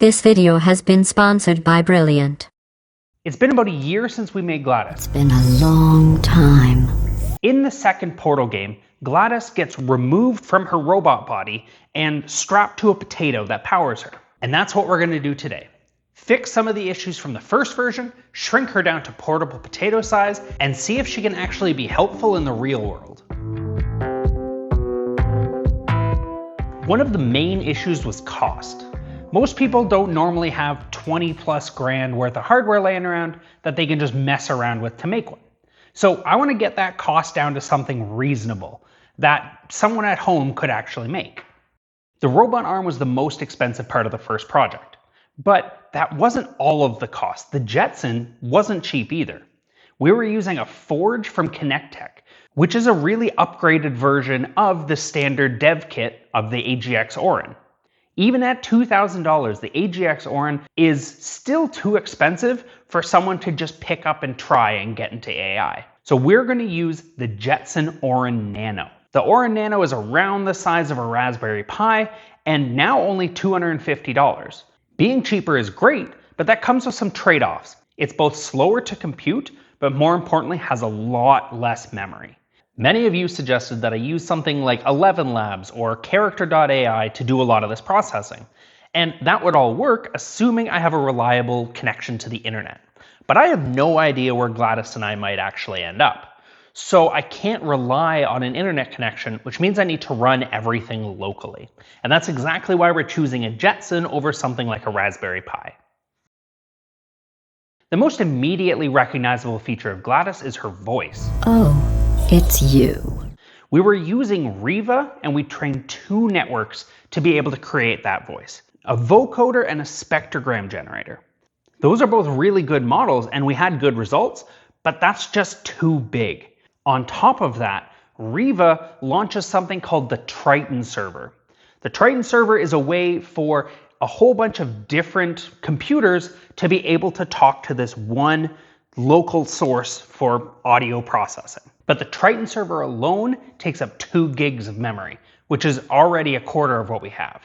This video has been sponsored by Brilliant. It's been about a year since we made GLaDOS. It's been a long time. In the second Portal game, GLaDOS gets removed from her robot body and strapped to a potato that powers her. And that's what we're going to do today. Fix some of the issues from the first version, shrink her down to portable potato size, and see if she can actually be helpful in the real world. One of the main issues was cost. Most people don't normally have 20 plus grand worth of hardware laying around that they can just mess around with to make one. So I want to get that cost down to something reasonable that someone at home could actually make. The robot arm was the most expensive part of the first project, but that wasn't all of the cost. The Jetson wasn't cheap either. We were using a forge from Connect, which is a really upgraded version of the standard dev kit of the AGX Orin. Even at $2,000, the AGX Orin is still too expensive for someone to just pick up and try and get into AI. So we're going to use the Jetson Orin Nano. The Orin Nano is around the size of a Raspberry Pi and now only $250. Being cheaper is great, but that comes with some trade-offs. It's both slower to compute, but more importantly has a lot less memory. Many of you suggested that I use something like 11 Labs or Character.ai to do a lot of this processing. And that would all work, assuming I have a reliable connection to the internet. But I have no idea where GLaDOS and I might actually end up. So I can't rely on an internet connection, which means I need to run everything locally. And that's exactly why we're choosing a Jetson over something like a Raspberry Pi. The most immediately recognizable feature of GLaDOS is her voice. Oh, it's you. We were using Riva and we trained two networks to be able to create that voice. A vocoder and a spectrogram generator. Those are both really good models and we had good results, but that's just too big. On top of that, Riva launches something called the Triton server. The Triton server is a way for a whole bunch of different computers to be able to talk to this one local source for audio processing. But the Triton server alone takes up 2 gigs of memory, which is already a quarter of what we have.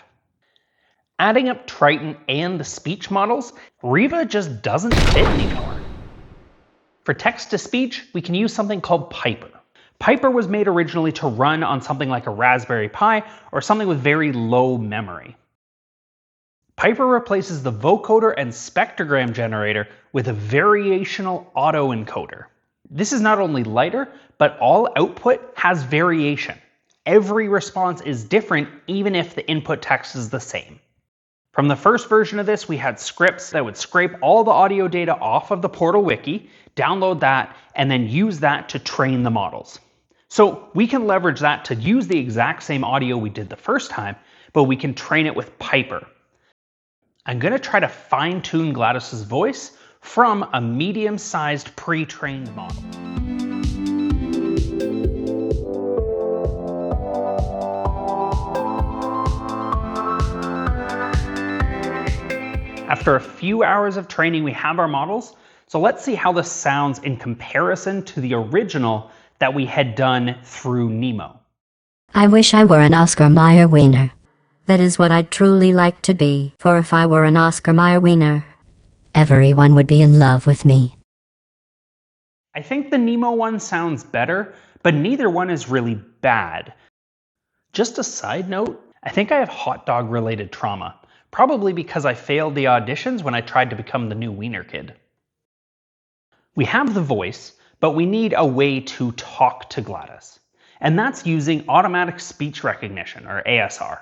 Adding up Triton and the speech models, Riva just doesn't fit anymore. For text-to-speech, we can use something called Piper. Piper was made originally to run on something like a Raspberry Pi or something with very low memory. Piper replaces the vocoder and spectrogram generator with a variational autoencoder. This is not only lighter, but all output has variation. Every response is different even if the input text is the same. From the first version of this, we had scripts that would scrape all the audio data off of the Portal Wiki, download that, and then use that to train the models. So we can leverage that to use the exact same audio we did the first time, but we can train it with Piper. I'm going to try to fine-tune GLaDOS's voice from a medium-sized pre-trained model. After a few hours of training, we have our models. So let's see how this sounds in comparison to the original that we had done through Nemo. I wish I were an Oscar Mayer wiener. That is what I'd truly like to be, for if I were an Oscar Mayer wiener, everyone would be in love with me. I think the Nemo one sounds better, but neither one is really bad. Just a side note, I think I have hot dog related trauma, probably because I failed the auditions when I tried to become the new wiener kid. We have the voice, but we need a way to talk to GLaDOS, and that's using automatic speech recognition, or ASR.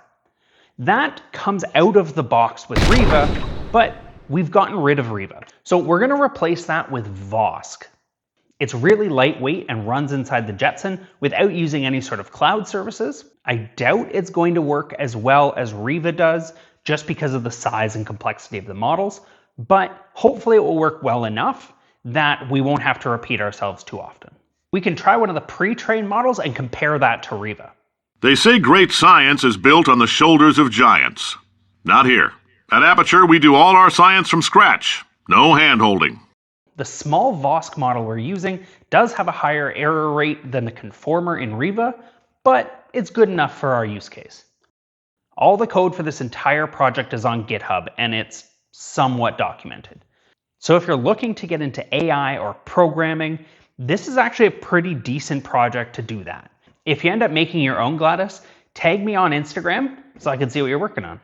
That comes out of the box with Riva, but we've gotten rid of Riva. So we're going to replace that with Vosk. It's really lightweight and runs inside the Jetson without using any sort of cloud services. I doubt it's going to work as well as Riva does just because of the size and complexity of the models, but hopefully it will work well enough that we won't have to repeat ourselves too often. We can try one of the pre-trained models and compare that to Riva. They say great science is built on the shoulders of giants. Not here. At Aperture, we do all our science from scratch. No hand-holding. The small Vosk model we're using does have a higher error rate than the conformer in Riva, but it's good enough for our use case. All the code for this entire project is on GitHub, and it's somewhat documented. So if you're looking to get into AI or programming, this is actually a pretty decent project to do that. If you end up making your own GLaDOS, tag me on Instagram so I can see what you're working on.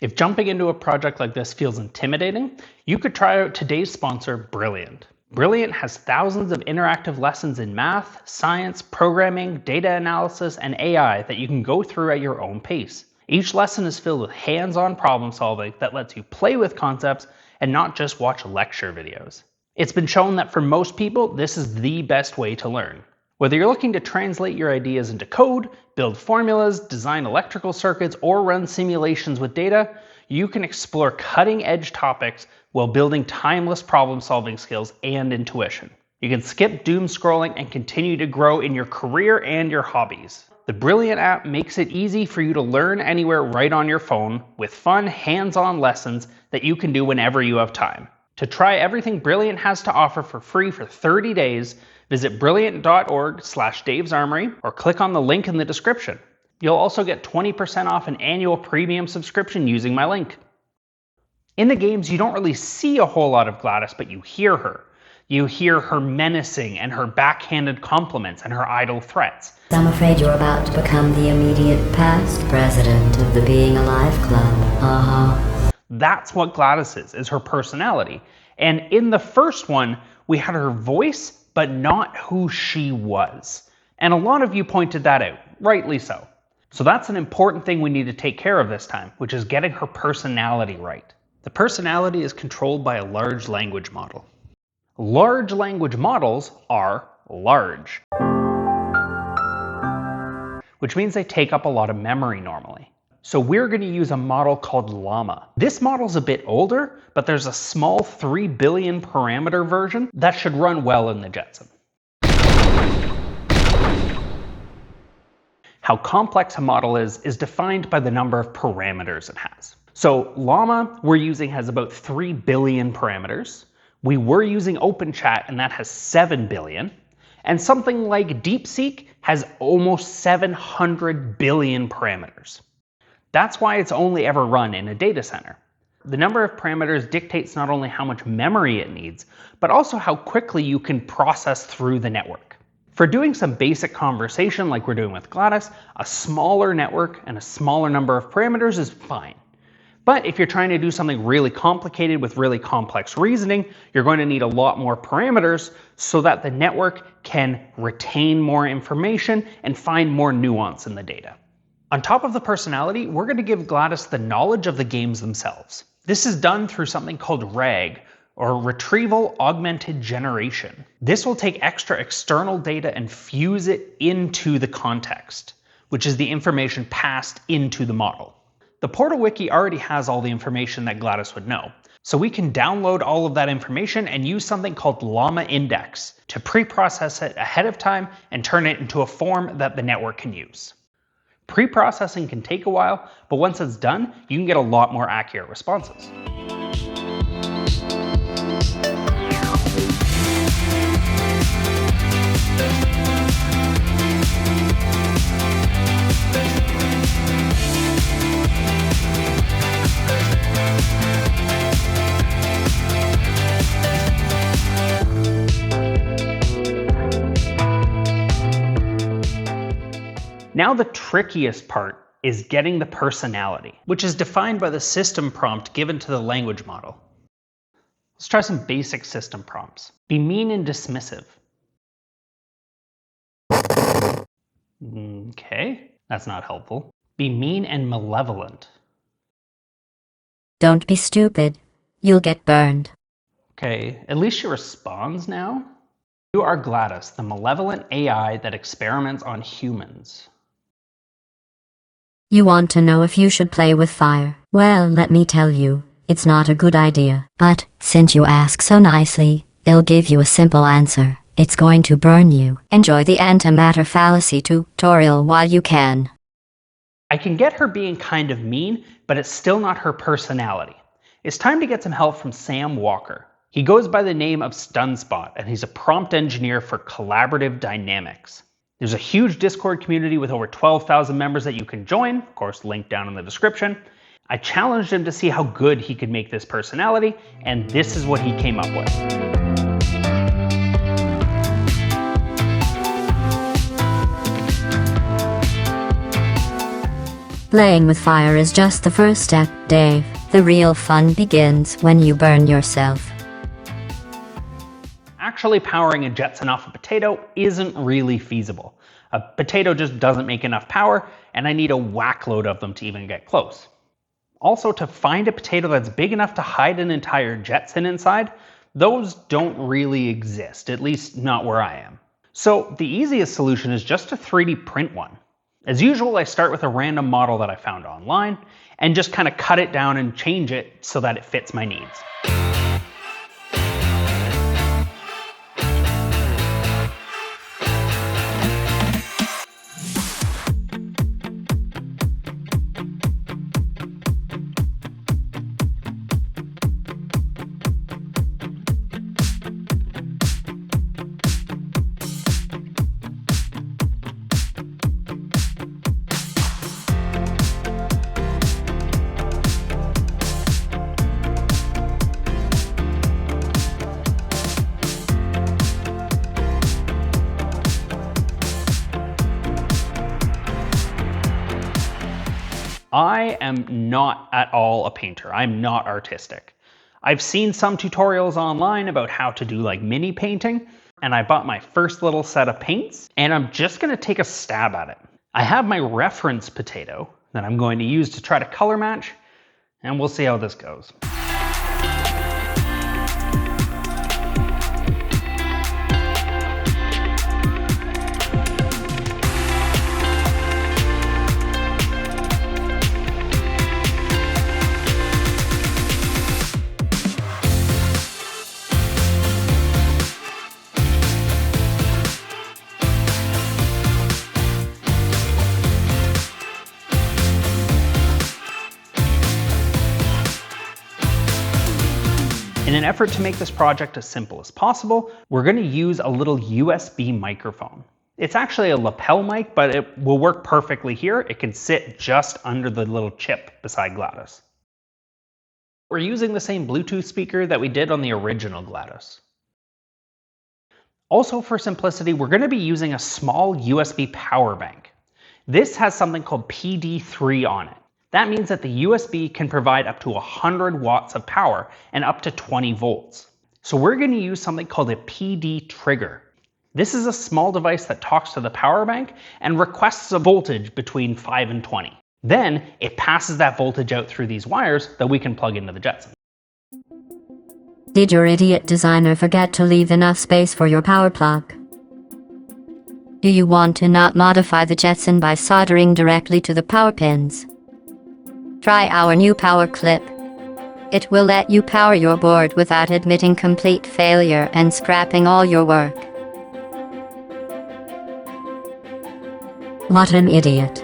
If jumping into a project like this feels intimidating, you could try out today's sponsor, Brilliant. Brilliant has thousands of interactive lessons in math, science, programming, data analysis, and AI that you can go through at your own pace. Each lesson is filled with hands-on problem solving that lets you play with concepts and not just watch lecture videos. It's been shown that for most people, this is the best way to learn. Whether you're looking to translate your ideas into code, build formulas, design electrical circuits, or run simulations with data, you can explore cutting-edge topics while building timeless problem-solving skills and intuition. You can skip doom scrolling and continue to grow in your career and your hobbies. The Brilliant app makes it easy for you to learn anywhere right on your phone with fun, hands-on lessons that you can do whenever you have time. To try everything Brilliant has to offer for free for 30 days, visit brilliant.org/davesarmory or click on the link in the description. You'll also get 20% off an annual premium subscription using my link. In the games, you don't really see a whole lot of GLaDOS, but you hear her. You hear her menacing and her backhanded compliments and her idle threats. I'm afraid you're about to become the immediate past president of the Being Alive Club. That's what GLaDOS is her personality. And in the first one, we had her voice, but not who she was. And a lot of you pointed that out, rightly so. So that's an important thing we need to take care of this time, which is getting her personality right. The personality is controlled by a large language model. Large language models are large, which means they take up a lot of memory normally. So we're going to use a model called Llama. This model's a bit older, but there's a small 3 billion parameter version that should run well in the Jetson. How complex a model is defined by the number of parameters it has. So Llama we're using has about 3 billion parameters. We were using OpenChat and that has 7 billion. And something like DeepSeek has almost 700 billion parameters. That's why it's only ever run in a data center. The number of parameters dictates not only how much memory it needs, but also how quickly you can process through the network. For doing some basic conversation like we're doing with GLaDOS, a smaller network and a smaller number of parameters is fine. But if you're trying to do something really complicated with really complex reasoning, you're going to need a lot more parameters so that the network can retain more information and find more nuance in the data. On top of the personality, we're going to give GLaDOS the knowledge of the games themselves. This is done through something called RAG, or Retrieval Augmented Generation. This will take extra external data and fuse it into the context, which is the information passed into the model. The Portal Wiki already has all the information that GLaDOS would know, so we can download all of that information and use something called Llama Index to pre-process it ahead of time and turn it into a form that the network can use. Pre-processing can take a while, but once it's done, you can get a lot more accurate responses. Now the trickiest part is getting the personality, which is defined by the system prompt given to the language model. Let's try some basic system prompts. Be mean and dismissive. Okay, that's not helpful. Be mean and malevolent. Don't be stupid. You'll get burned. Okay, at least she responds now. You are GLaDOS, the malevolent AI that experiments on humans. You want to know if you should play with fire? Well, let me tell you, it's not a good idea. But, since you ask so nicely, I'll give you a simple answer. It's going to burn you. Enjoy the antimatter fallacy tutorial while you can. I can get her being kind of mean, but it's still not her personality. It's time to get some help from Sam Walker. He goes by the name of Stunspot, and he's a prompt engineer for collaborative dynamics. There's a huge Discord community with over 12,000 members that you can join, of course, link down in the description. I challenged him to see how good he could make this personality, and this is what he came up with. Playing with fire is just the first step, Dave. The real fun begins when you burn yourself. Actually powering a Jetson off a potato isn't really feasible. A potato just doesn't make enough power, and I need a whack load of them to even get close. Also, to find a potato that's big enough to hide an entire Jetson inside, those don't really exist, at least not where I am. So the easiest solution is just to 3D print one. As usual, I start with a random model that I found online and just kind of cut it down and change it so that it fits my needs. I am not at all a painter. I'm not artistic. I've seen some tutorials online about how to do like mini painting, and I bought my first little set of paints, and I'm just gonna take a stab at it. I have my reference potato that I'm going to use to try to color match, and we'll see how this goes. In an effort to make this project as simple as possible, we're going to use a little USB microphone. It's actually a lapel mic, but it will work perfectly here. It can sit just under the little chip beside GLaDOS. We're using the same Bluetooth speaker that we did on the original GLaDOS. Also, for simplicity, we're going to be using a small USB power bank. This has something called PD3 on it. That means that the USB can provide up to 100 watts of power and up to 20 volts. So we're going to use something called a PD trigger. This is a small device that talks to the power bank and requests a voltage between 5 and 20. Then it passes that voltage out through these wires that we can plug into the Jetson. Did your idiot designer forget to leave enough space for your power plug? Do you want to not modify the Jetson by soldering directly to the power pins? Try our new power clip. It will let you power your board without admitting complete failure and scrapping all your work. What an idiot.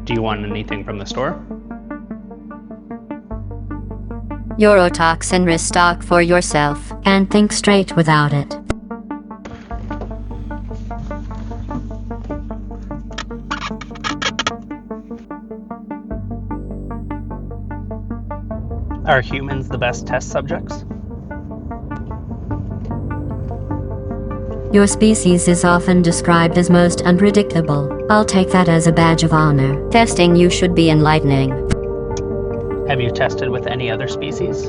Do you want anything from the store? Eurotoxin restock for yourself, and think straight without it. Are humans the best test subjects? Your species is often described as most unpredictable. I'll take that as a badge of honor. Testing you should be enlightening. Have you tested with any other species?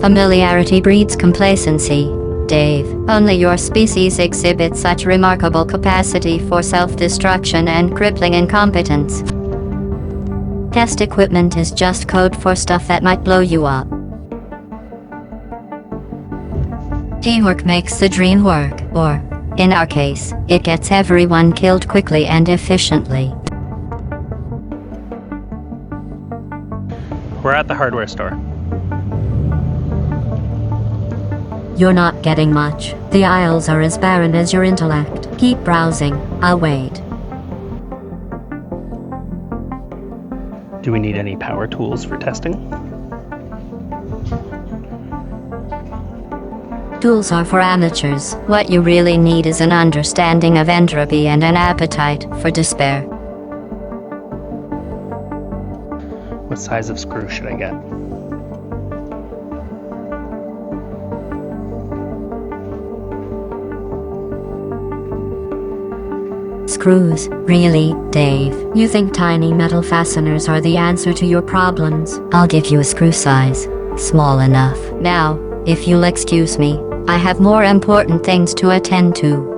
Familiarity breeds complacency. Dave. Only your species exhibits such remarkable capacity for self-destruction and crippling incompetence. Test equipment is just code for stuff that might blow you up. Teamwork makes the dream work, or, in our case, it gets everyone killed quickly and efficiently. We're at the hardware store. You're not getting much. The aisles are as barren as your intellect. Keep browsing. I'll wait. Do we need any power tools for testing? Tools are for amateurs. What you really need is an understanding of entropy and an appetite for despair. What size of screw should I get? Screws, really, Dave? You think tiny metal fasteners are the answer to your problems? I'll give you a screw size. Small enough. Now, if you'll excuse me, I have more important things to attend to.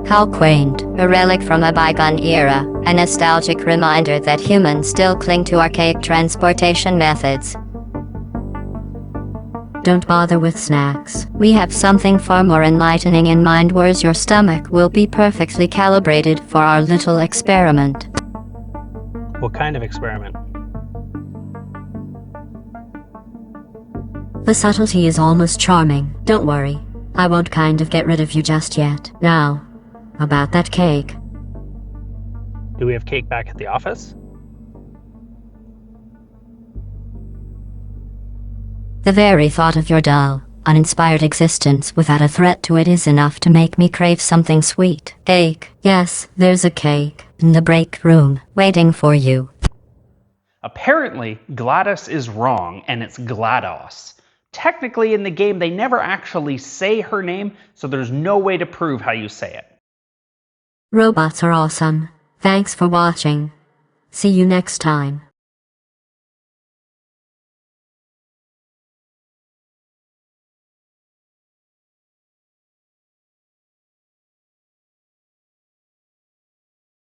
How quaint, a relic from a bygone era, a nostalgic reminder that humans still cling to archaic transportation methods. Don't bother with snacks. We have something far more enlightening in mind, whereas your stomach will be perfectly calibrated for our little experiment. What kind of experiment? The subtlety is almost charming. Don't worry. I won't kind of get rid of you just yet. Now, about that cake. Do we have cake back at the office? The very thought of your dull, uninspired existence without a threat to it is enough to make me crave something sweet. Cake. Yes, there's a cake in the break room, waiting for you. Apparently, GLaDOS is wrong, and it's GLaDOS. Technically, in the game, they never actually say her name, so there's no way to prove how you say it. Robots are awesome. Thanks for watching. See you next time.